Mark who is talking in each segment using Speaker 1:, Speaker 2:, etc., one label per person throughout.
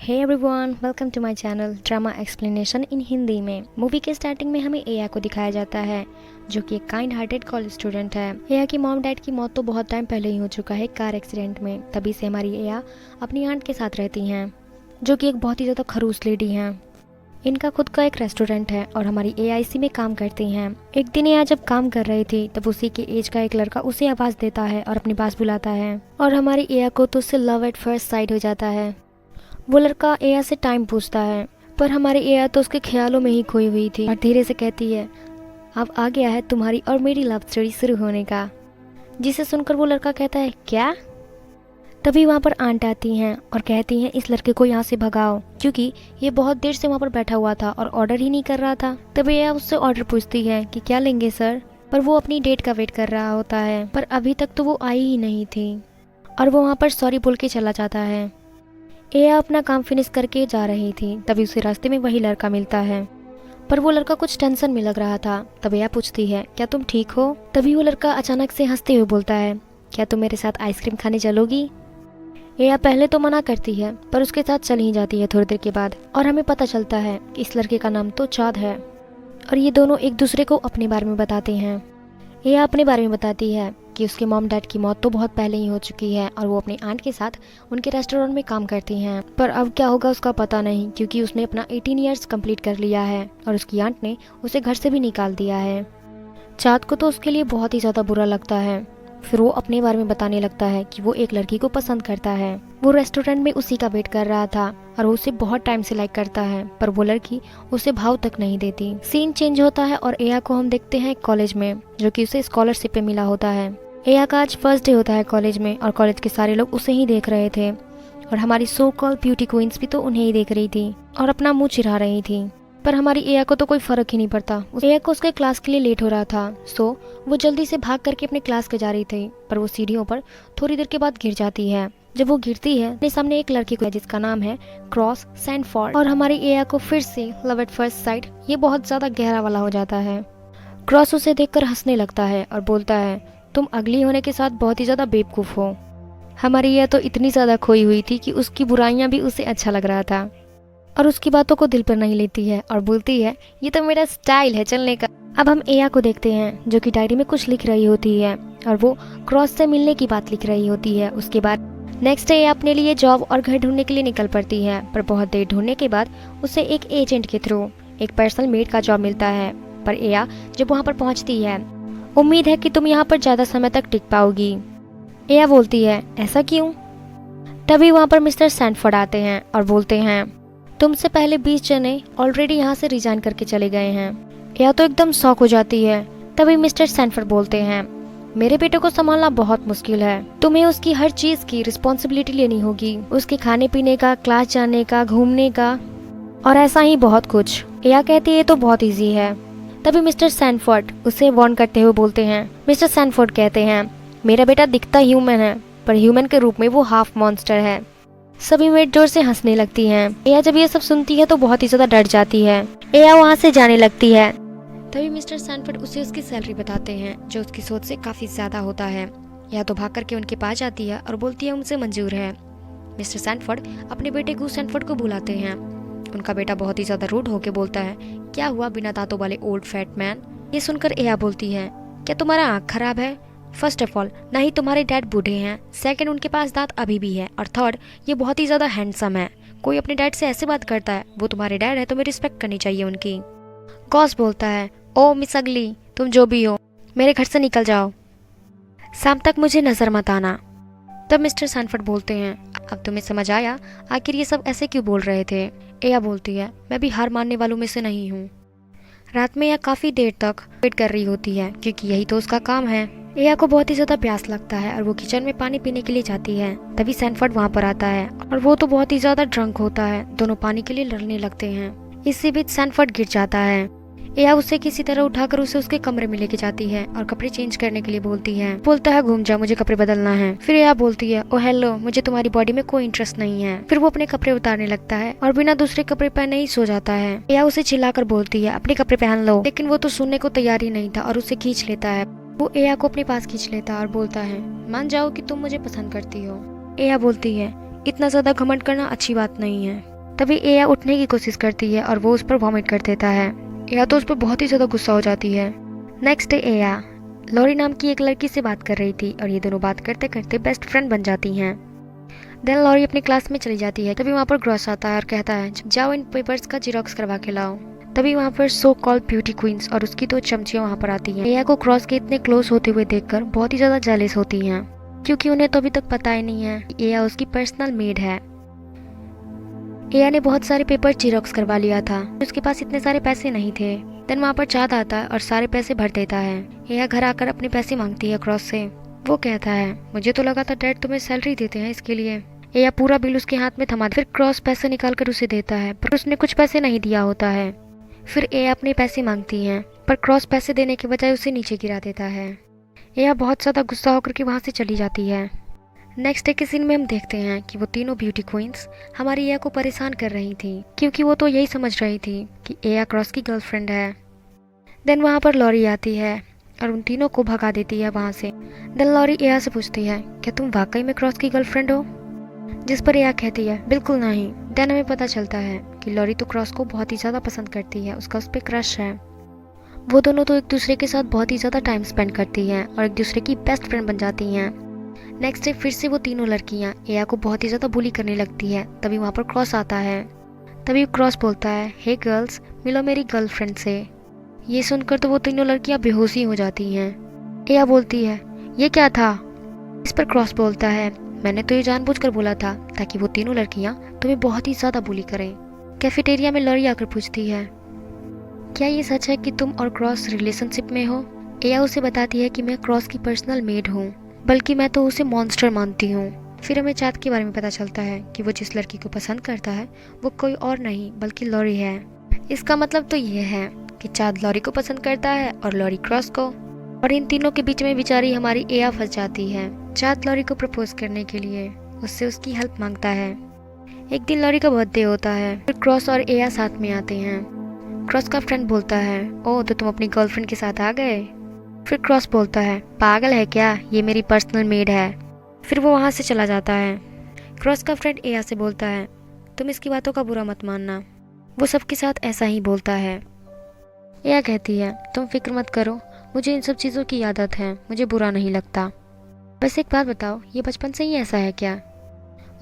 Speaker 1: Hey everyone, welcome to my channel drama explanation in Hindi में। Movie के starting में हमें एया को दिखाया जाता है जो कि एक काइंड हार्टेड कॉलेज स्टूडेंट है। एया की मॉम डैड की मौत तो बहुत टाइम पहले ही हो चुका है कार एक्सीडेंट में। तभी से हमारी एया अपनी आंट के साथ रहती हैं जो कि एक बहुत ही ज़्यादा खड़ूस लेडी हैं। इनका खुद का एक रेस्टोरेंट है और हमारी एया इसी में काम करती हैं। एक दिन एया जब काम कर रही थी तब उसी के एज का एक लड़का उसे आवाज़ देता है और अपने पास बुलाता है और हमारी एया को तो उससे लव एट फर्स्ट साइट हो जाता है। वो लड़का एया से टाइम पूछता है पर हमारी एया तो उसके ख्यालों में ही खोई हुई थी और धीरे से कहती है, अब आ गया है तुम्हारी और मेरी लव स्टोरी शुरू होने का। जिसे सुनकर वो लड़का कहता है, क्या? तभी वहाँ पर आंट आती हैं और कहती हैं इस लड़के को यहाँ से भगाओ, क्योंकि ये बहुत देर से वहाँ पर बैठा हुआ था और ऑर्डर ही नहीं कर रहा था। तभी एया उससे ऑर्डर पूछती है कि क्या लेंगे सर, पर वो अपनी डेट का वेट कर रहा होता है पर अभी तक तो वो आई ही नहीं थी और वो वहाँ पर सॉरी बोल के चला जाता है। एया अपना काम फिनिश करके जा रही थी तभी उसे रास्ते में वही लड़का मिलता है पर वो लड़का कुछ टेंशन में लग रहा था। तब एया पूछती है, क्या तुम ठीक हो? तभी वो लड़का अचानक से हंसते हुए बोलता है, क्या तुम मेरे साथ आइसक्रीम खाने चलोगी? एया पहले तो मना करती है पर उसके साथ चल ही जाती है थोड़ी देर के बाद और हमें पता चलता है कि इस लड़के का नाम तो चाँद है और ये दोनों एक दूसरे को अपने बारे में बताते हैं। एया अपने बारे में बताती है कि उसके मॉम डैड की मौत तो बहुत पहले ही हो चुकी है और वो अपनी आंट के साथ उनके रेस्टोरेंट में काम करती हैं, पर अब क्या होगा उसका पता नहीं क्योंकि उसने अपना 18 इयर्स कंप्लीट कर लिया है और उसकी आंट ने उसे घर से भी निकाल दिया है। चाँद को तो उसके लिए बहुत ही ज़्यादा बुरा लगता है। फिर वो अपने बारे में बताने लगता है कि वो एक लड़की को पसंद करता है। वो रेस्टोरेंट में उसी का वेट कर रहा था और वो उसे बहुत टाइम से लाइक करता है पर वो लड़की उसे भाव तक नहीं देती। सीन चेंज होता है और एया को हम देखते हैं कॉलेज में जो कि उसे स्कॉलरशिप पे मिला होता है। एया का आज फर्स्ट डे होता है कॉलेज में और कॉलेज के सारे लोग उसे ही देख रहे थे और हमारी सो कॉल ब्यूटी क्वींस भी तो उन्हें ही देख रही थी और अपना मुंह चिढ़ा रही थी। पर हमारी एया को तो कोई फर्क ही नहीं पड़ता। एया को उसके क्लास के लिए लेट हो रहा था सो वो जल्दी से भाग करके अपने क्लास के जा रही थी पर वो सीढ़ियों पर थोड़ी देर के बाद गिर जाती है। जब वो गिरती है अपने सामने एक लड़की को जिसका नाम है क्रॉस सैंडफोर्ड और हमारी एया को फिर से लव एट फर्स्ट साइट ये बहुत ज्यादा गहरा वाला हो जाता है। क्रॉस उसे देखकर हंसने लगता है और बोलता है, तुम अगली होने के साथ बहुत ही ज्यादा बेवकूफ हो। हमारी एया तो इतनी ज्यादा खोई हुई थी कि उसकी बुराइयां भी उसे अच्छा लग रहा था और उसकी बातों को दिल पर नहीं लेती है और बोलती है, ये तो मेरा स्टाइल है चलने का। अब हम एया को देखते हैं जो कि डायरी में कुछ लिख रही होती है और वो क्रॉस से मिलने की बात लिख रही होती है। उसके बाद नेक्स्ट डे अपने लिए जॉब और घर ढूंढने के लिए निकल पड़ती है पर बहुत देर ढूंढने के बाद उसे एक एजेंट के थ्रू एक पर्सनल मेड का जॉब मिलता है। पर एया जब वहाँ पर पहुँचती है, उम्मीद है कि तुम यहाँ पर ज्यादा समय तक टिक पाओगी। एया बोलती है, ऐसा क्यों? तभी वहाँ पर मिस्टर सैंडफोर्ड आते हैं और बोलते हैं, तुमसे पहले 20 जने ऑलरेडी यहाँ से रिजाइन करके चले गए हैं। एया तो एकदम शॉक हो जाती है। तभी मिस्टर सैंडफोर्ड बोलते हैं, मेरे बेटे को संभालना बहुत मुश्किल है, तुम्हें उसकी हर चीज की रिस्पॉन्सिबिलिटी लेनी होगी, उसके खाने पीने का, क्लास जाने का, घूमने का और ऐसा ही बहुत कुछ। एया कहती है तो बहुत ईजी है। तभी मिस्टर सैंडफोर्ड उसे वार्न करते हुए बोलते हैं। मिस्टर सैंडफोर्ड कहते हैं, मेरा बेटा दिखता ह्यूमन है पर ह्यूमन के रूप में वो हाफ मॉन्स्टर है। सभी मेड जोर से हंसने लगती हैं। एया जब ये सब सुनती है तो बहुत ही ज्यादा डर जाती है। एया वहाँ से जाने लगती है। तभी मिस्टर सैंडफोर्ड उसे उसकी सैलरी बताते हैं जो उसकी सोच से काफी ज्यादा होता है। या तो भाग करके उनके पास जाती है और बोलती है उनसे मंजूर है। मिस्टर सैंडफोर्ड अपने बेटे गूस सैंडफोर्ड को बुलाते हैं। उनका बेटा बहुत ही ज्यादा रूड होकर बोलता है, क्या हुआ बिना दांतों वाले ओल्ड फैट मैन? ये सुनकर एया बोलती है, क्या तुम्हारा आँख खराब है? फर्स्ट ऑफ ऑल ना ही तुम्हारे डैड बूढ़े हैं, सेकंड उनके पास दांत अभी भी है और थर्ड ये बहुत ही ज्यादा हैंडसम है। कोई अपने डैड से ऐसे बात करता है, वो तुम्हारे डैड है, तुम्हें रिस्पेक्ट करनी चाहिए उनकी। गॉस बोलता है, ओ मिस अगली, तुम जो भी हो मेरे घर से निकल जाओ, शाम तक मुझे नजर मत आना। तब मिस्टर सैंडफोर्ड बोलते हैं, अब तुम्हें समझ आया आखिर ये सब ऐसे क्यों बोल रहे थे? एया बोलती है, मैं भी हार मानने वालों में से नहीं हूँ। रात में एया काफी देर तक वेट कर रही होती है क्योंकि यही तो उसका काम है। एया को बहुत ही ज्यादा प्यास लगता है और वो किचन में पानी पीने के लिए जाती है। तभी सैंडफोर्ड वहाँ पर आता है और वो तो बहुत ही ज्यादा ड्रंक होता है। दोनों पानी के लिए लड़ने लगते हैं। इसी बीच सैंडफोर्ड गिर जाता है। एया उसे किसी तरह उठाकर उसे उसके कमरे में लेके जाती है और कपड़े चेंज करने के लिए बोलती है। बोलता है, घूम जा, मुझे कपड़े बदलना है। फिर एया बोलती है, ओ हेलो, मुझे तुम्हारी बॉडी में कोई इंटरेस्ट नहीं है। फिर वो अपने कपड़े उतारने लगता है और बिना दूसरे कपड़े पहने ही सो जाता है। एया उसे चिल्लाकर बोलती है, अपने कपड़े पहन लो, लेकिन वो तो सुनने को तैयार ही नहीं था और उसे खींच लेता है। वो एया को अपने पास खींच लेता है और बोलता है, मान जाओ कि तुम मुझे पसंद करती हो। एया बोलती है, इतना ज्यादा घमंड करना अच्छी बात नहीं है। तभी एया उठने की कोशिश करती है और वो उस पर वॉमिट कर देता है। एया तो उस पर बहुत ही ज़्यादा गुस्सा हो जाती है। नेक्स्ट डे एया लॉरी नाम की एक लड़की से बात कर रही थी और ये दोनों बात करते करते बेस्ट फ्रेंड बन जाती हैं। देन लॉरी अपनी क्लास में चली जाती है। तभी वहाँ पर ग्रॉस आता है और कहता है जाओ इन पेपर्स का जेरोक्स करवा के लाओ। तभी वहाँ पर सो कॉल्ड ब्यूटी क्वींस और उसकी 2 चमचियाँ वहाँ पर आती हैं। एया को क्रॉस के इतने क्लोज होते हुए देखकर बहुत ही ज़्यादा जेलस होती हैं, क्योंकि उन्हें तो अभी तक पता ही नहीं है कि एया उसकी पर्सनल मेड है। एया ने बहुत सारे पेपर जेरोक्स करवा लिया था, उसके पास इतने सारे पैसे नहीं थे। देन वहाँ पर चाँद आता है और सारे पैसे भर देता है। एया घर आकर अपने पैसे मांगती है क्रॉस से। वो कहता है मुझे तो लगा था डैड तुम्हें सैलरी देते हैं इसके लिए। एया पूरा बिल उसके हाथ में थमा, फिर क्रॉस पैसे निकाल कर उसे देता है, पर उसने कुछ पैसे नहीं दिया होता है। फिर एया अपने पैसे मांगती है, पर क्रॉस पैसे देने के बजाय उसे नीचे गिरा देता है। एया बहुत ज़्यादा गुस्सा होकर के वहाँ से चली जाती है। नेक्स्ट डे के सीन में हम देखते हैं कि वो तीनों ब्यूटी क्वींस हमारी एया को परेशान कर रही थी, क्योंकि वो तो यही समझ रही थी कि एया क्रॉस की गर्लफ्रेंड है। देन वहाँ पर लॉरी आती है और उन तीनों को भगा देती है वहाँ से। देन लॉरी एया से पूछती है क्या तुम वाकई में क्रॉस की गर्लफ्रेंड हो, जिस पर एया कहती है बिल्कुल नहीं। देन हमें पता चलता है कि लॉरी तो क्रॉस को बहुत ही ज़्यादा पसंद करती है, उसका उस पर क्रश है। वो दोनों तो एक दूसरे के साथ बहुत ही ज़्यादा टाइम स्पेंड करती हैं और एक दूसरे की बेस्ट फ्रेंड बन जाती हैं। नेक्स्ट डे फिर से वो तीनों लड़कियां एया को बहुत ही ज़्यादा बुली करने लगती है। तभी वहाँ पर क्रॉस आता है। तभी क्रॉस बोलता है हे गर्ल्स मिलो मेरी गर्लफ्रेंड से। ये सुनकर तो वो तीनों लड़कियां बेहोशी हो जाती हैं। एया बोलती है ये क्या था। इस पर क्रॉस बोलता है मैंने तो ये जानबूझकर बोला था ताकि वो तीनों लड़कियां तुम्हें बहुत ही ज़्यादा बुली करें। कैफेटेरिया में लॉरी आकर पूछती है क्या ये सच है कि तुम और क्रॉस रिलेशनशिप में हो। एया उसे बताती है कि मैं क्रॉस की पर्सनल मेड हूँ, बल्कि मैं तो उसे मॉन्स्टर मानती हूँ। फिर हमें चाँद के बारे में पता चलता है कि वो जिस लड़की को पसंद करता है वो कोई और नहीं बल्कि लॉरी है। इसका मतलब तो ये है कि चाँद लॉरी को पसंद करता है और लॉरी क्रॉस को, और इन तीनों के बीच में बेचारी हमारी एया फंस जाती है। चाँद लॉरी को प्रपोज करने के लिए उससे उसकी हेल्प मांगता है। एक दिन लॉरी का बर्थडे होता है, फिर क्रॉस और एया साथ में आते हैं। क्रॉस का फ्रेंड बोलता है ओह तो तुम अपनी गर्लफ्रेंड के साथ आ गए। फिर क्रॉस बोलता है पागल है क्या, ये मेरी पर्सनल मेड है। फिर वो वहाँ से चला जाता है। क्रॉस का फ्रेंड एया से बोलता है तुम इसकी बातों का बुरा मत मानना, वो सबके साथ ऐसा ही बोलता है। एया कहती है तुम फिक्र मत करो, मुझे इन सब चीज़ों की आदत है, मुझे बुरा नहीं लगता। बस एक बात बताओ ये बचपन से ही ऐसा है क्या।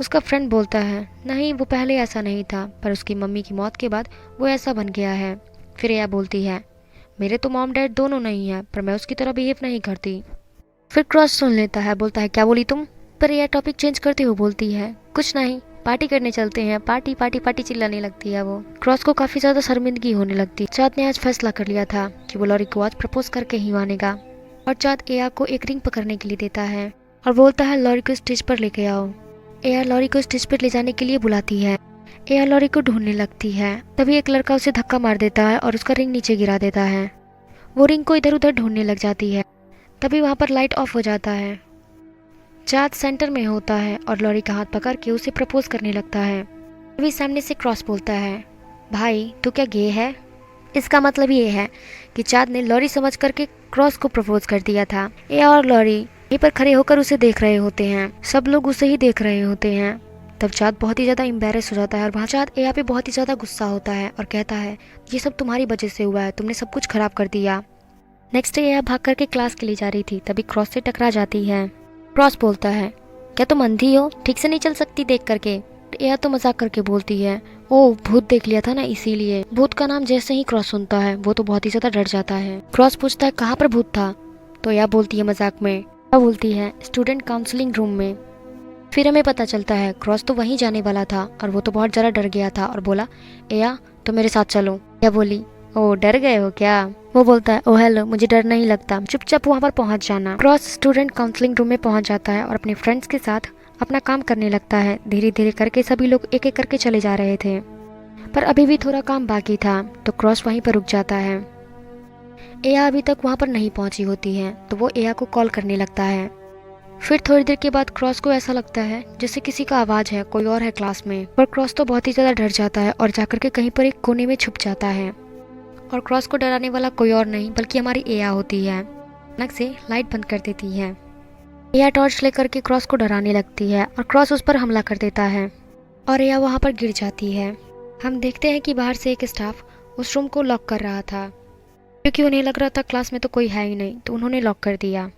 Speaker 1: उसका फ्रेंड बोलता है नहीं वो पहले ऐसा नहीं था, पर उसकी मम्मी की मौत के बाद वो ऐसा बन गया है। फिर एया बोलती है मेरे तो मॉम डैड दोनों नहीं है, पर मैं उसकी तरह बिहेव नहीं करती। फिर क्रॉस सुन लेता है, बोलता है क्या बोली तुम। पर एया टॉपिक चेंज करते हुए बोलती है कुछ नहीं, पार्टी करने चलते हैं, पार्टी पार्टी पार्टी चिल्लाने लगती है वो। क्रॉस को काफ़ी ज़्यादा शर्मिंदगी होने लगती। चाँद ने आज फैसला कर लिया था कि वो लॉरी को आज प्रपोज करके ही मानेगा, और चाँद एया को एक रिंग पकड़ने के लिए देता है और बोलता है लॉरी को स्टेज पर लेके आओ। एया लॉरी को स्टेज पर ले जाने के लिए बुलाती है। एया लॉरी को ढूंढने लगती है। तभी एक लड़का उसे धक्का मार देता है और उसका रिंग नीचे गिरा देता है। वो रिंग को इधर उधर ढूंढने लग जाती है। तभी वहाँ पर लाइट ऑफ हो जाता है। चाँद सेंटर में होता है और लॉरी का हाथ पकड़ के उसे प्रपोज करने लगता है। तभी सामने से क्रॉस बोलता है भाई तू क्या गे है। इसका मतलब ये है कि चाँद ने लॉरी समझ करके क्रॉस को प्रपोज कर दिया था। एया और लॉरी यहीं पर खड़े होकर उसे देख रहे होते हैं, सब लोग उसे ही देख रहे होते हैं। तब चाँद बहुत ही ज़्यादा एम्बेरस हो जाता है और वहाँ चाँद एया पे बहुत ही ज़्यादा गुस्सा होता है और कहता है ये सब तुम्हारी वजह से हुआ है, तुमने सब कुछ खराब कर दिया। नेक्स्ट डे एया भाग करके क्लास के लिए जा रही थी, तभी क्रॉस से टकरा जाती है। क्रॉस बोलता है क्या तुम अंधी हो, ठीक से नहीं चल सकती देख करके। एया तो मजाक करके बोलती है ओह भूत देख लिया था ना इसीलिए। भूत का नाम जैसे ही क्रॉस सुनता है वो तो बहुत ही ज़्यादा डर जाता है। क्रॉस पूछता है कहाँ पर भूत था, तो एया बोलती है मजाक में, बोलती है स्टूडेंट काउंसलिंग रूम में। फिर हमें पता चलता है क्रॉस तो वहीं जाने वाला था और वो तो बहुत ज़्यादा डर गया था और बोला एया तो मेरे साथ चलो। एया बोली ओह डर गए हो क्या। वो बोलता है ओह हेलो मुझे डर नहीं लगता, चुपचाप वहाँ पर पहुँच जाना। क्रॉस स्टूडेंट काउंसलिंग रूम में पहुँच जाता है और अपने फ्रेंड्स के साथ अपना काम करने लगता है। धीरे धीरे करके सभी लोग एक एक करके चले जा रहे थे, पर अभी भी थोड़ा काम बाकी था, तो क्रॉस वहीं पर रुक जाता है। एया अभी तक वहाँ पर नहीं पहुँची होती है, तो वो एया को कॉल करने लगता है। फिर थोड़ी देर के बाद क्रॉस को ऐसा लगता है जैसे किसी का आवाज़ है, कोई और है क्लास में। पर क्रॉस तो बहुत ही ज़्यादा डर जाता है और जाकर के कहीं पर एक कोने में छुप जाता है। और क्रॉस को डराने वाला कोई और नहीं बल्कि हमारी एया होती है। अचानक से लाइट बंद कर देती है। एया टॉर्च लेकर के क्रॉस को डराने लगती है और क्रॉस उस पर हमला कर देता है। और एया वहाँ पर गिर जाती है। हम देखते हैं कि बाहर से एक स्टाफ उस रूम को लॉक कर रहा था, क्योंकि उन्हें लग रहा था क्लास में तो कोई है ही नहीं, तो उन्होंने लॉक कर दिया।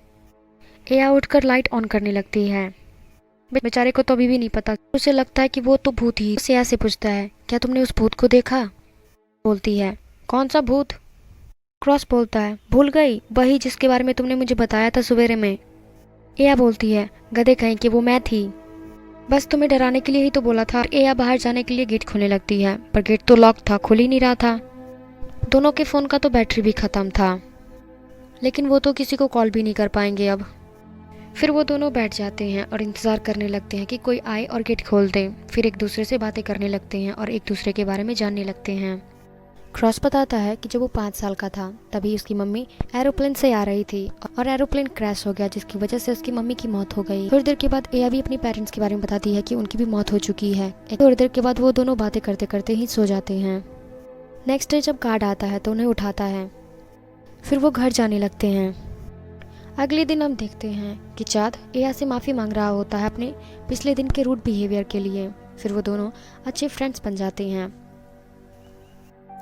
Speaker 1: एया उठकर लाइट ऑन करने लगती है। बेचारे को तो अभी भी नहीं पता, उसे लगता है कि वो तो भूत ही। उसे एया से पूछता है, क्या तुमने उस भूत को देखा? बोलती है, कौन सा भूत? क्रॉस बोलता है, भूल गई, वही जिसके बारे में तुमने मुझे बताया था सवेरे में। एया बोलती है, गधे कहीं कि वो मैं थी, बस तुम्हें डराने के लिए ही तो बोला था। एया बाहर जाने के लिए गेट खोलने लगती है, पर गेट तो लॉक था, खुल ही नहीं रहा था। दोनों के फ़ोन का तो बैटरी भी ख़त्म था, लेकिन वो तो किसी को कॉल भी नहीं कर पाएंगे अब। फिर वो दोनों बैठ जाते हैं और इंतज़ार करने लगते हैं कि कोई आए और गेट खोल दे। फिर एक दूसरे से बातें करने लगते हैं और एक दूसरे के बारे में जानने लगते हैं। क्रॉस बताता है कि जब वो 5 साल का था तभी उसकी मम्मी एरोप्लेन से आ रही थी और एरोप्लेन क्रैश हो गया, जिसकी वजह से उसकी मम्मी की मौत हो गई। थोड़ी देर के बाद एया भी अपनी पेरेंट्स के बारे में बताती है कि उनकी भी मौत हो चुकी है। थोड़ी देर के बाद वो दोनों बातें करते करते ही सो जाते हैं। नेक्स्ट डे जब गार्ड आता है तो उन्हें उठाता है, फिर वो घर जाने लगते हैं। अगले दिन हम देखते हैं कि चाँद एया से माफ़ी मांग रहा होता है अपने पिछले दिन के रूड बिहेवियर के लिए। फिर वो दोनों अच्छे फ्रेंड्स बन जाते हैं।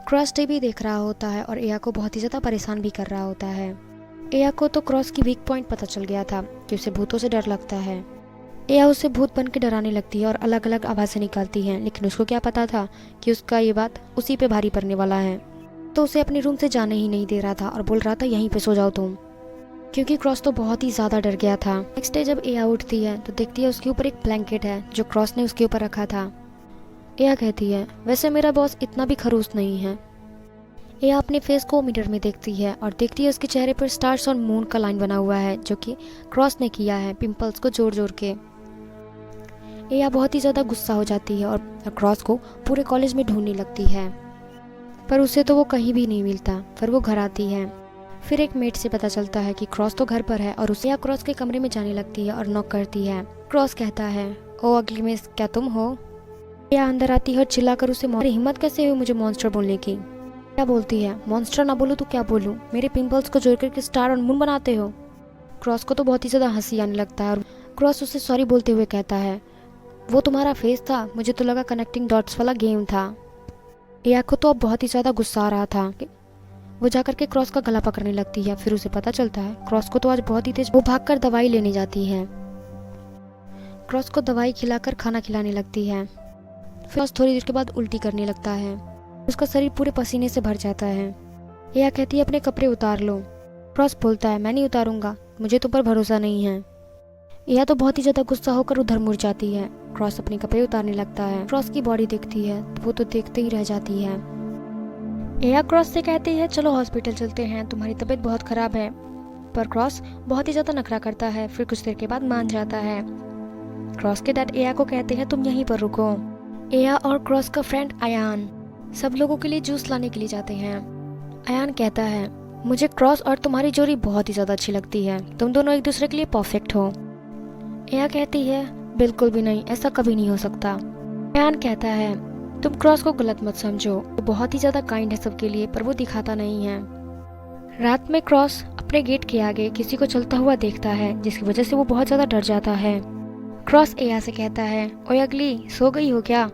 Speaker 1: क्रॉस टीवी देख रहा होता है और एया को बहुत ही ज़्यादा परेशान भी कर रहा होता है। एया को तो क्रॉस की वीक पॉइंट पता चल गया था कि उसे भूतों से डर लगता है। एया उसे भूत बन के डराने लगती है और अलग अलग आवाज़ें निकालती हैं, लेकिन उसको क्या पता था कि उसका ये बात उसी पे भारी पड़ने वाला है। तो उसे अपने रूम से जाने ही नहीं दे रहा था और बोल रहा था यहीं पे सो जाओ तुम, क्योंकि क्रॉस तो बहुत ही ज़्यादा डर गया था। नेक्स्ट डे जब एया उठती है तो देखती है उसके ऊपर एक ब्लैंकेट है जो क्रॉस ने उसके ऊपर रखा था। एया कहती है, वैसे मेरा बॉस इतना भी खरूस नहीं है। एया अपने फेस को मिरर में देखती है और देखती है उसके चेहरे पर स्टार्स और मून का लाइन बना हुआ है, जो कि क्रॉस ने किया है पिंपल्स को जोड़ जोड़ के। एया बहुत ही ज़्यादा गुस्सा हो जाती है और क्रॉस को पूरे कॉलेज में ढूंढने लगती है, पर उसे तो वो कहीं भी नहीं मिलता। फिर वो घर आती है। फिर एक मेट से पता चलता है कि क्रॉस तो घर पर है और उसे क्रॉस के कमरे में जाने लगती है और नॉक करती है। क्रॉस कहता है, ओ अगली मिस, क्या तुम हो? एया अंदर आती है और चिल्लाकर उसे, हिम्मत कैसे हुई मुझे मॉन्स्टर बोलने की? क्या बोलती है, मॉन्स्टर ना बोलूं तो क्या बोलूं, मेरे पिंपल्स को जोड़ करके स्टार और मून बनाते हो? क्रॉस को तो बहुत ही ज़्यादा हंसी आने लगता है और क्रॉस उसे सॉरी बोलते हुए कहता है, वो तुम्हारा फेस था, मुझे तो लगा कनेक्टिंग डॉट्स वाला गेम था। एया को तो अब बहुत ही ज़्यादा गुस्सा आ रहा था। वो जाकर के क्रॉस का गला पकड़ने लगती है। फिर उसे पता चलता है क्रॉस को तो आज बहुत ही तेज। वो भागकर दवाई लेने जाती है। क्रॉस को दवाई खिलाकर खाना खिलाने लगती है। फिर थोड़ी देर के बाद उल्टी करने लगता है। उसका शरीर पूरे पसीने से भर जाता है। एया कहती है, अपने कपड़े उतार लो। क्रॉस बोलता है, मैं नहीं उतारूंगा, मुझे तुम पर भरोसा नहीं है। एया तो बहुत ही ज्यादा गुस्सा होकर उधर मुड़ जाती है। क्रॉस अपने कपड़े उतारने लगता है। क्रॉस की बॉडी देखती है तो वो तो देखते ही रह जाती है। एया क्रॉस से कहती है, चलो हॉस्पिटल चलते हैं, तुम्हारी तबीयत बहुत खराब है। पर क्रॉस बहुत ही ज्यादा नखरा करता है। फिर कुछ देर के बाद मान जाता है। क्रॉस के डैड एया को कहते हैं, तुम यहीं पर रुको। एया और क्रॉस का फ्रेंड अयान सब लोगों के लिए जूस लाने के लिए जाते हैं। अयान कहता है, मुझे क्रॉस और तुम्हारी जोड़ी बहुत ही ज्यादा अच्छी लगती है, तुम दोनों एक दूसरे के लिए परफेक्ट हो। एया कहती है, बिल्कुल भी नहीं, ऐसा कभी नहीं हो सकता। अयान कहता है, तुम क्रॉस को गलत मत समझो, वो बहुत ही ज्यादा काइंड है सबके लिए, पर वो दिखाता नहीं है। रात में क्रॉस अपने गेट के आगे किसी को चलता हुआ देखता है, जिसकी वजह से वो बहुत ज्यादा डर जाता है। क्रॉस एया से कहता है, ओए अगली, सो गई हो क्या?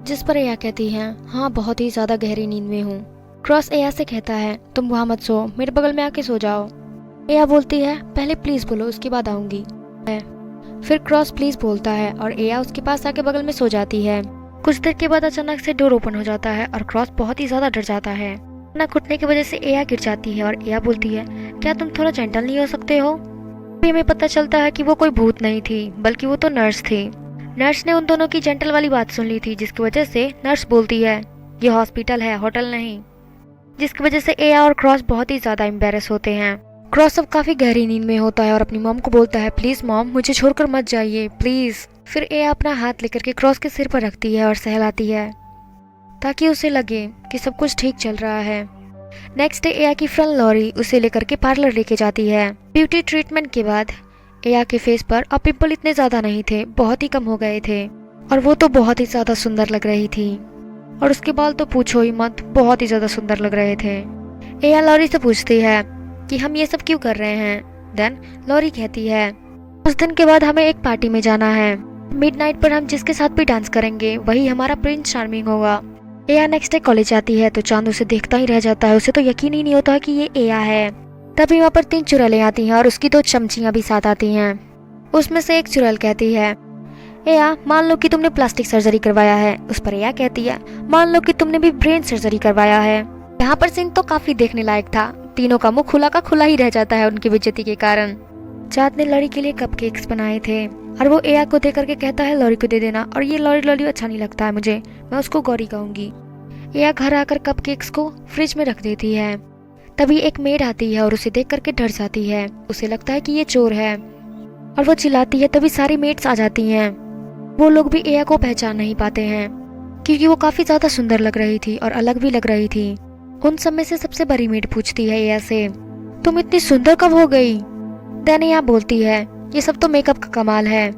Speaker 1: जिस पर एया कहती है, हाँ बहुत ही ज्यादा गहरी नींद में हूँ। क्रॉस एया से कहता है, तुम वहाँ मत सो, मेरे बगल में आके सो जाओ। एया बोलती है, पहले प्लीज बोलो, उसके बाद आऊंगी। फिर क्रॉस प्लीज बोलता है और एया उसके पास आके बगल में सो जाती है। कुछ देर के बाद अचानक से डोर ओपन हो जाता है और क्रॉस बहुत ही ज्यादा डर जाता है। ना घुटने की वजह से एया गिर जाती है और एया बोलती है, क्या तुम थोड़ा जेंटल नहीं हो सकते हो? हमें पता चलता है कि वो कोई भूत नहीं थी, बल्कि वो तो नर्स थी। नर्स ने उन दोनों की जेंटल वाली बात सुन ली थी, जिसकी वजह से नर्स बोलती है, ये हॉस्पिटल है, होटल नहीं। जिसकी वजह से एया और क्रॉस बहुत ही ज्यादा एम्बेरस होते हैं। क्रॉस अब काफी गहरी नींद में होता है और अपनी मॉम को बोलता है, प्लीज मॉम, मुझे छोड़कर मत जाइए प्लीज। फिर एया अपना हाथ लेकर के क्रॉस के सिर पर रखती है और सहलाती है, ताकि उसे लगे कि सब कुछ ठीक चल रहा है। नेक्स्ट डे एया की फ्रेंड लॉरी उसे लेकर के पार्लर लेके जाती है। ब्यूटी ट्रीटमेंट के बाद एया के फेस पर अब पिंपल इतने ज्यादा नहीं थे, बहुत ही कम हो गए थे और वो तो बहुत ही ज्यादा सुंदर लग रही थी। और उसके बाल तो पूछो ही मत, बहुत ही ज्यादा सुंदर लग रहे थे। एया लॉरी से पूछती है कि हम ये सब क्यों कर रहे हैं। देन लॉरी कहती है, उस दिन के बाद हमें एक पार्टी में जाना है। मिडनाइट पर हम जिसके साथ भी डांस करेंगे वही हमारा प्रिंस चार्मिंग होगा। एया नेक्स्ट डे कॉलेज आती है तो चांद उसे देखता ही रह जाता है। उसे तो यकीन ही नहीं होता है कि ये एया है। तभी वहाँ पर 3 चुड़ैलें आती हैं और उसकी 2 चमचियाँ भी साथ आती हैं। उसमें से एक चुड़ैल कहती है, एया मान लो कि तुमने प्लास्टिक सर्जरी करवाया है। उस पर एया कहती है, मान लो कि तुमने भी ब्रेन सर्जरी करवाया है। यहाँ पर सीन तो काफी देखने लायक था। तीनों का मुंह खुला का खुला ही रह जाता है उनकी बेइज्जती के कारण। चांद ने लॉरी के लिए कपकेक्स बनाए थे और वो एया को दे करके कहता है लॉरी को दे देना, और ये लॉरी लॉरी अच्छा नहीं लगता है मुझे, मैं उसको गौरी कहूंगी। एया घर आकर कपकेक्स को फ्रिज में रख देती है। तभी एक मेड आती है और उसे देख करके डर जाती है। उसे लगता है कि ये चोर है और वो चिल्लाती है। तभी सारी मेड्स आ जाती हैं। वो लोग भी एया को पहचान नहीं पाते हैं क्योंकि वो काफी ज्यादा सुंदर लग रही थी और अलग भी लग रही थी। उन सब में से सबसे बड़ी मेड पूछती है एया से, तुम इतनी सुंदर कब हो गई? देन एया बोलती है, ये सब तो मेकअप का कमाल है।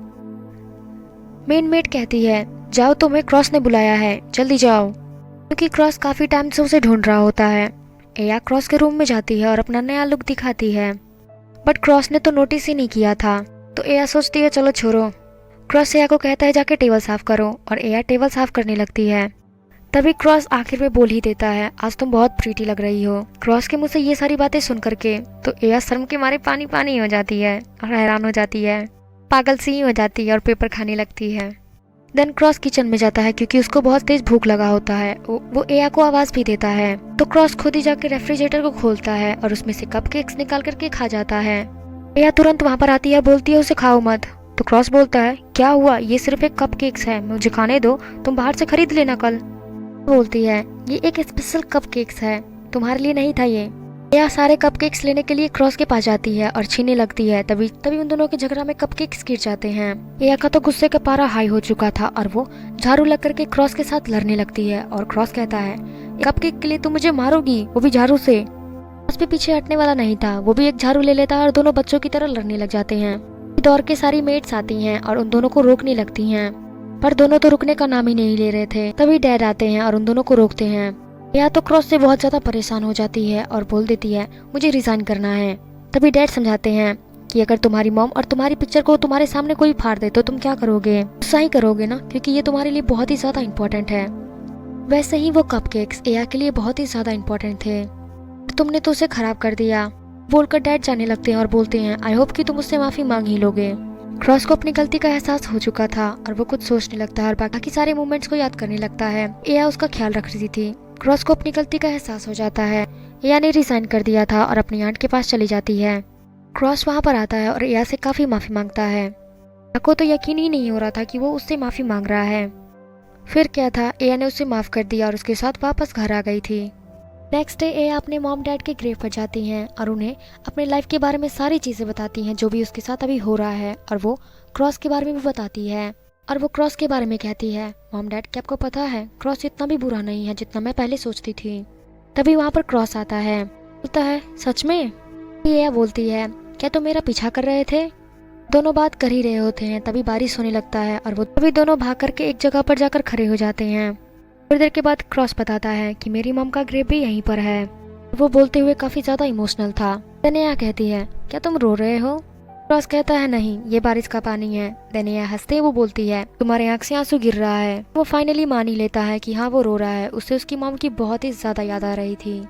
Speaker 1: मेन मेड कहती है, जाओ तुम्हें क्रॉस ने बुलाया है, जल्दी जाओ, क्योंकि क्रॉस काफी टाइम से उसे ढूंढ रहा होता है। एया क्रॉस के रूम में जाती है और अपना नया लुक दिखाती है, बट क्रॉस ने तो नोटिस ही नहीं किया था। तो एया सोचती है चलो छोड़ो। क्रॉस एया को कहता है जाके टेबल साफ करो, और एया टेबल साफ करने लगती है। तभी क्रॉस आखिर में बोल ही देता है, आज तुम बहुत प्रीटी लग रही हो। क्रॉस के मुंह से ये सारी बातें सुन करके तो एया शर्म के मारे पानी पानी हो जाती है और हैरान हो जाती है, पागल सी हो जाती है और पेपर खाने लगती है। देन क्रॉस किचन में जाता है क्योंकि उसको बहुत तेज भूख लगा होता है। वो एया को आवाज भी देता है। तो क्रॉस खुद ही जाके रेफ्रिजरेटर को खोलता है और उसमें से कपकेक्स निकाल करके खा जाता है। एया तुरंत वहाँ पर आती है, बोलती है उसे खाओ मत। तो क्रॉस बोलता है, क्या हुआ, ये सिर्फ एक कपकेक्स है, मुझे खाने दो, तुम बाहर से खरीद लेना कल। बोलती है, ये एक स्पेशल कपकेक्स है, तुम्हारे लिए नहीं था ये। एया सारे कपकेक्स लेने के लिए क्रॉस के पास जाती है और छीनने लगती है। तभी उन दोनों के झगड़ा में कपकेक्स गिर जाते हैं। एया का तो गुस्से का पारा हाई हो चुका था और वो झाड़ू लग करके क्रॉस के साथ लड़ने लगती है। और क्रॉस कहता है, कपकेक के लिए तुम मुझे मारोगी, वो भी झाड़ू से। क्रॉस भी पीछे हटने वाला नहीं था, वो भी एक झाड़ू ले लेता है और दोनों बच्चों की तरह लड़ने लग जाते हैं। दौड़ के सारी मेड्स आती हैं और उन दोनों को रोकने लगती हैं, पर दोनों तो रुकने का नाम ही नहीं ले रहे थे। तभी डैड आते हैं और उन दोनों को रोकते हैं। एया तो क्रॉस से बहुत ज्यादा परेशान हो जाती है और बोल देती है, मुझे रिजाइन करना है। तभी डैड समझाते हैं कि अगर तुम्हारी मॉम और तुम्हारी पिक्चर को तुम्हारे सामने कोई फाड़ दे तो तुम क्या करोगे? गुस्सा ही करोगे ना, क्योंकि ये तुम्हारे लिए बहुत ही ज्यादा इम्पोर्टेंट है। वैसे ही वो कपकेक्स एया के लिए बहुत ही ज्यादा इम्पोर्टेंट थे, तुमने तो उसे खराब कर दिया। बोलकर डैड जाने लगते हैं और बोलते हैं, आई होप कि तुम उससे माफी मांग ही लोगे। क्रॉस को अपनी गलती का एहसास हो चुका था और वो कुछ सोचने लगता है और बाकी सारे मोमेंट्स को याद करने लगता है। एया उसका ख्याल रख रही थी। क्रॉस को अपनी गलती का एहसास हो जाता है। एया ने रिजाइन कर दिया था और अपनी आंट के पास चली जाती है। क्रॉस वहाँ पर आता है और एया से काफी माफी मांगता है। एया को तो यकीन ही नहीं हो रहा था कि वो उससे माफी मांग रहा है। फिर क्या था, एया ने उसे माफ कर दिया और उसके साथ वापस घर आ गई थी। नेक्स्ट डे एया अपने मॉम डैड के ग्रेव पर जाती हैं और उन्हें अपने लाइफ के बारे में सारी चीजें बताती हैं जो भी उसके साथ अभी हो रहा है। और वो क्रॉस के बारे में भी बताती है और वो क्रॉस के बारे में कहती है, मॉम डैड क्या आपको पता है, क्रॉस इतना भी बुरा नहीं है जितना मैं पहले सोचती थी। तभी वहाँ पर क्रॉस आता है, बोलता है, सच में? एया बोलती है, क्या तुम मेरा पीछा कर रहे थे? दोनों बात कर ही रहे होते हैं। तभी बारिश होने लगता है और वो तभी दोनों भाग करके एक जगह पर जाकर खड़े हो जाते हैं। थोड़ी देर के बाद क्रॉस बताता है कि मेरी मॉम का ग्रेव भी यहीं पर है। वो बोलते हुए काफी ज्यादा इमोशनल था। दनिया कहती है, क्या तुम रो रहे हो? क्रॉस कहता है, नहीं, ये बारिश का पानी है। दनिया हंसते हुए बोलती है, तुम्हारे आंख से आंसू गिर रहा है। वो फाइनली मान ही लेता है कि हाँ वो रो रहा है, उसे उसकी मॉम की बहुत ही ज्यादा याद आ रही थी।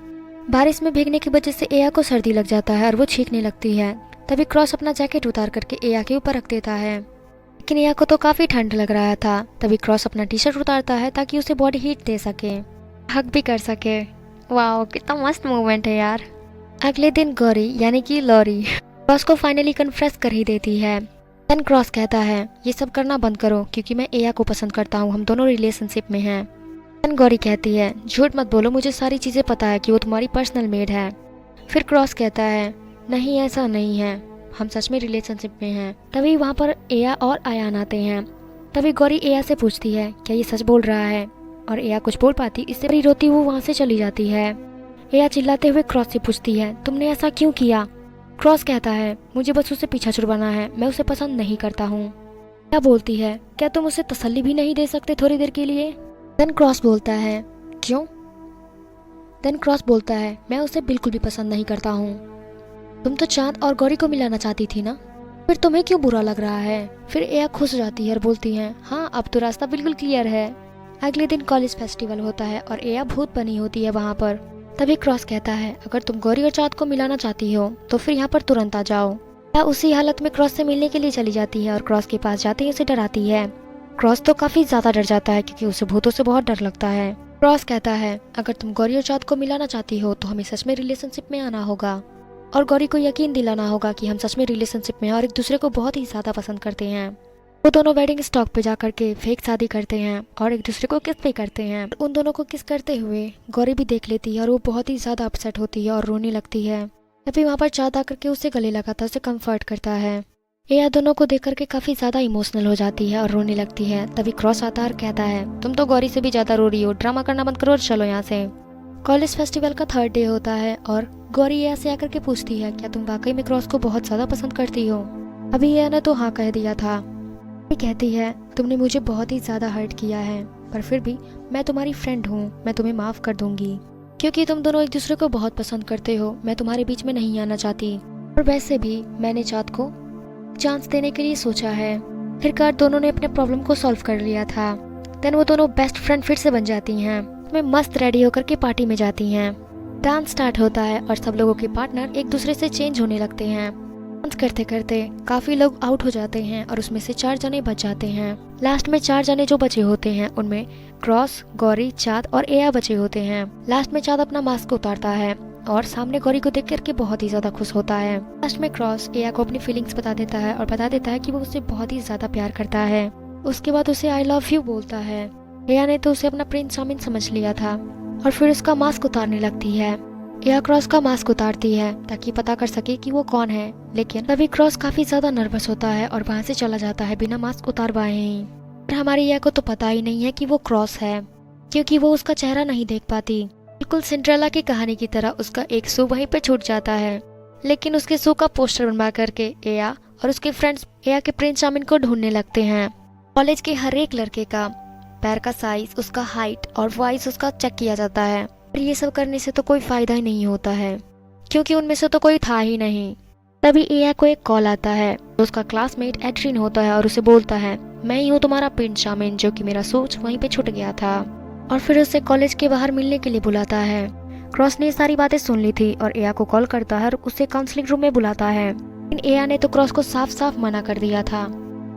Speaker 1: बारिश में भीगने की वजह से एया को सर्दी लग जाता है और वो छींकने लगती है। तभी क्रॉस अपना जैकेट उतार करके एया के ऊपर रख देता है, लेकिन एया को तो काफी ठंड लग रहा था। तभी क्रॉस अपना टी शर्ट उतारता है ताकि उसे बॉडी हीट दे सके, हग भी कर सके। वाह, कितना मस्त मूवमेंट है यार। अगले दिन गौरी यानी कि लॉरी क्रॉस को फाइनली कन्फेस कर ही देती है। देन क्रॉस कहता है, ये सब करना बंद करो क्योंकि मैं एया को पसंद करता हूँ, हम दोनों रिलेशनशिप में हैं। देन गौरी कहती है, झूठ मत बोलो, मुझे सारी चीजें पता है कि वो तुम्हारी पर्सनल मेड है। फिर क्रॉस कहता है, नहीं ऐसा नहीं है, हम सच में रिलेशनशिप में हैं। तभी वहाँ पर एया और आयान आते हैं। तभी गौरी एया से पूछती है, क्या ये सच बोल रहा है? और एया कुछ बोल पाती, इससे बड़ी रोती वो वहाँ से चली जाती है। एया चिल्लाते हुए क्रॉस से पूछती है, तुमने ऐसा क्यों किया? क्रॉस कहता है, मुझे बस उसे पीछा छुड़वाना है, मैं उसे पसंद नहीं करता हूँ। एया बोलती है, क्या तुम उसे तसल्ली भी नहीं दे सकते थोड़ी देर के लिए? देन क्रॉस बोलता है, क्यों? देन क्रॉस बोलता है, मैं उसे बिल्कुल भी पसंद नहीं करता हूँ। तुम तो चांद और गौरी को मिलाना चाहती थी ना? फिर तुम्हें क्यों बुरा लग रहा है? फिर एया खुश जाती है और बोलती है, हाँ अब तो रास्ता बिल्कुल क्लियर है। अगले दिन कॉलेज फेस्टिवल होता है और एया भूत बनी होती है वहाँ पर। तभी क्रॉस कहता है, अगर तुम गौरी और चाँद को मिलाना चाहती हो तो फिर यहाँ पर तुरंत आ जाओ। एया उसी हालत में क्रॉस से मिलने के लिए चली जाती है और क्रॉस के पास जाते ही उसे डराती है। क्रॉस तो काफी ज्यादा डर जाता है क्योंकि उसे भूतों से बहुत डर लगता है। क्रॉस कहता है, अगर तुम गौरी और चाँद को मिलाना चाहती हो तो हमें सच में रिलेशनशिप में आना होगा और गौरी को यकीन दिलाना होगा कि हम सच में रिलेशनशिप में और एक दूसरे को बहुत ही ज्यादा पसंद करते हैं। वो दोनों वेडिंग स्टॉक पे जाकर के फेक शादी करते हैं और एक दूसरे को किस पे करते हैं। उन दोनों को किस करते हुए गौरी भी देख लेती है और वो बहुत ही ज्यादा अपसेट होती है और रोने लगती है। तभी वहाँ पर चाँद आकर के उसे गले लगाता है, उसे कंफर्ट करता है। एया दोनों को देख करके काफी ज्यादा इमोशनल हो जाती है और रोने लगती है। तभी क्रॉस आता है और कहता है, तुम तो गौरी से भी ज्यादा रो रही हो, ड्रामा करना बंद करो और चलो यहाँ से। कॉलेज फेस्टिवल का 3rd डे होता है और गौरी एया से आकर के पूछती है, क्या तुम वाकई में क्रॉस को बहुत ज्यादा पसंद करती हो? अभी एया ने तो हाँ कह दिया था। ये कहती है, तुमने मुझे बहुत ही ज्यादा हर्ट किया है पर फिर भी मैं तुम्हारी फ्रेंड हूँ, मैं तुम्हें माफ कर दूंगी क्योंकि तुम दोनों एक दूसरे को बहुत पसंद करते हो। मैं तुम्हारे बीच में नहीं आना चाहती और वैसे भी मैंने चाँद को चांस देने के लिए सोचा है। फिर दोनों ने अपने प्रॉब्लम को सॉल्व कर लिया था। देन वो दोनों बेस्ट फ्रेंड फिर से बन जाती हैं। वे मस्त रेडी होकर के पार्टी में जाती हैं। डांस स्टार्ट होता है और सब लोगों के पार्टनर एक दूसरे से चेंज होने लगते हैं। डांस करते करते काफी लोग आउट हो जाते हैं और उसमें से 4 जने बच जाते हैं। लास्ट में 4 जने जो बचे होते हैं उनमें क्रॉस, गौरी, चाँद और एया बचे होते हैं। लास्ट में चाँद अपना मास्क उतारता है और सामने गौरी को देख करके बहुत ही ज्यादा खुश होता है। लास्ट में क्रॉस एया को अपनी फीलिंग्स बता देता है और बता देता है कि वो उससे बहुत ही ज्यादा प्यार करता है। उसके बाद उसे आई लव यू बोलता है। एया ने तो उसे अपना प्रिंस चार्मिंग समझ लिया था और फिर उसका मास्क उतारने लगती है। एया क्रॉस का मास्क उतारती है ताकि पता कर सके कि वो कौन है, लेकिन तभी क्रॉस काफी ज्यादा नर्वस होता है और वहाँ से चला जाता है बिना मास्क उतार पाए ही। पर हमारी एया को तो पता ही नहीं है कि वो क्रॉस है क्योंकि वो उसका चेहरा नहीं देख पाती। बिल्कुल सिंड्रेला की कहानी की तरह उसका एक शू वहीं पे छूट जाता है, लेकिन उसके शू का पोस्टर बनवा करके एया और उसके फ्रेंड्स एया के प्रिंस चार्मिंग को ढूंढने लगते हैं। कॉलेज के हर एक लड़के का पैर का साइज, उसका हाइट और वॉइस उसका चेक किया जाता है। पर ये सब करने से तो कोई फायदा ही नहीं होता है क्योंकि उनमें से तो कोई था ही नहीं। तभी एया को एक कॉल आता है। तो उसका क्लासमेट एड्रिन होता है और उसे बोलता है, मैं ही हूँ तुम्हारा प्रिंस चार्मिंग जो कि मेरा शूज वहीं पे छूट गया था, और फिर उसे कॉलेज के बाहर मिलने के लिए बुलाता है। क्रॉस ने सारी बातें सुन ली थी और एया को कॉल करता है और उसे काउंसलिंग रूम में बुलाता है। लेकिन एया ने तो क्रॉस को साफ साफ मना कर दिया था।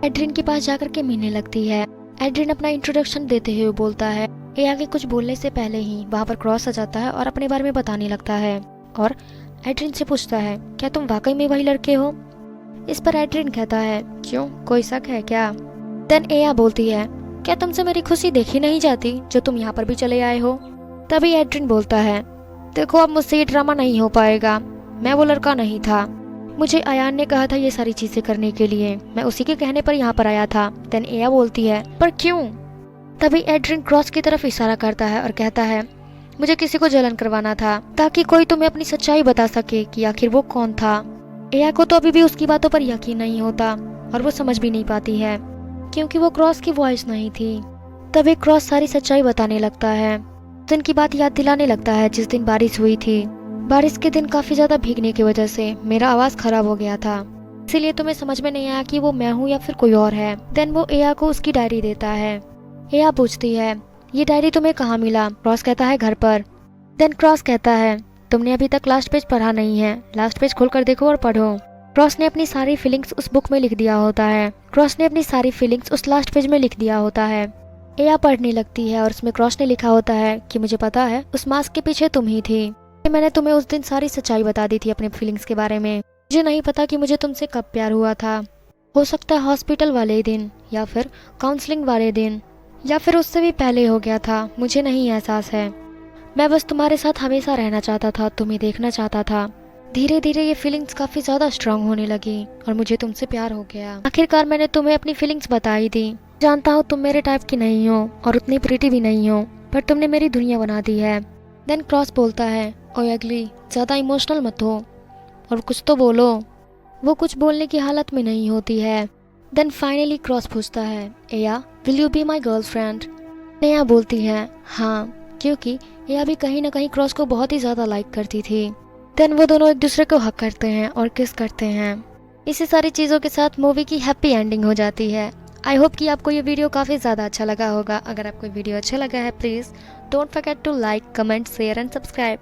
Speaker 1: एड्रिन के पास जाकर के मिलने लगती है। एड्रिन अपना इंट्रोडक्शन देते हुए बोलता है। एया के कुछ बोलने से पहले ही वहाँ पर क्रॉस आ जाता है और अपने बारे में बताने लगता है और एड्रिन से पूछता है, क्या तुम वाकई में वही लड़के हो? इस पर एड्रिन कहता है, क्यों, कोई शक है क्या? देन एया बोलती है, क्या तुमसे मेरी खुशी देखी नहीं जाती जो तुम यहाँ पर भी चले आए हो? तभी एड्रिन बोलता है, देखो अब मुझसे ये ड्रामा नहीं हो पाएगा, मैं वो लड़का नहीं था। मुझे अयान ने कहा था ये सारी चीजें करने के लिए, मैं उसी के कहने पर यहाँ पर आया था। देन एया बोलती है, पर क्यों? तभी एड्रिन क्रॉस की तरफ इशारा करता है और कहता है, मुझे किसी को जलन करवाना था ताकि कोई तुम्हें अपनी सच्चाई बता सके कि आखिर वो कौन था। एया को तो अभी भी उसकी बातों पर यकीन नहीं होता और वो समझ भी नहीं पाती है क्योंकि वो क्रॉस की वॉइस नहीं थी। तभी क्रॉस सारी सच्चाई बताने लगता है। दिन की बात याद दिलाने लगता है जिस दिन बारिश हुई थी। बारिश के दिन काफी ज्यादा भीगने की वजह से मेरा आवाज खराब हो गया था, इसीलिए तुम्हें समझ में नहीं आया कि वो मैं हूँ या फिर कोई और है। देन वो एया को उसकी डायरी देता है। एया पूछती है, ये डायरी तुम्हें कहाँ मिला? क्रॉस कहता है, घर पर। देन क्रॉस कहता है, तुमने अभी तक लास्ट पेज पढ़ा नहीं है, लास्ट पेज खोल कर देखो और पढ़ो। क्रॉस ने अपनी सारी फीलिंग्स उस बुक में लिख दिया होता है। क्रॉस ने अपनी सारी फीलिंग्स उस लास्ट पेज में लिख दिया होता है। एया पढ़ने लगती है और उसमें क्रॉस ने लिखा होता है कि मुझे पता है उस मास्क के पीछे तुम ही थी। मैंने तुम्हें उस दिन सारी सच्चाई बता दी थी अपने फीलिंग्स के बारे में। मुझे नहीं पता कि मुझे तुमसे कब प्यार हुआ था। हो सकता है हॉस्पिटल वाले दिन या फिर काउंसलिंग वाले दिन या फिर उससे भी पहले हो गया था, मुझे नहीं एहसास है। मैं बस तुम्हारे साथ हमेशा रहना चाहता था, तुम्हें देखना चाहता था। धीरे धीरे ये फीलिंग्स काफी ज्यादा स्ट्रांग होने लगी और मुझे तुमसे प्यार हो गया। आखिरकार मैंने तुम्हें अपनी फीलिंग्स बता ही दी। जानता हूँ तुम मेरे टाइप की नहीं हो और उतनी प्रीटी भी नहीं हो, पर तुमने मेरी दुनिया बना दी है। देन क्रॉस बोलता है, ओए अगली, ज्यादा इमोशनल मत हो और कुछ तो बोलो। वो कुछ बोलने की हालत में नहीं होती है। देन फाइनली क्रॉस पूछता है, Aya will you be my girlfriend? Aya बोलती है, हाँ, क्योंकि एया भी कहीं ना कहीं क्रॉस को बहुत ही ज्यादा लाइक करती थी। देन वो दोनों एक दूसरे को हक करते हैं और किस करते हैं। इसी सारी चीज़ों के साथ मूवी की हैप्पी एंडिंग हो जाती है। आई होप कि आपको ये वीडियो काफ़ी ज़्यादा अच्छा लगा होगा। अगर आपको वीडियो अच्छा लगा है please don't forget to like, comment, share and subscribe.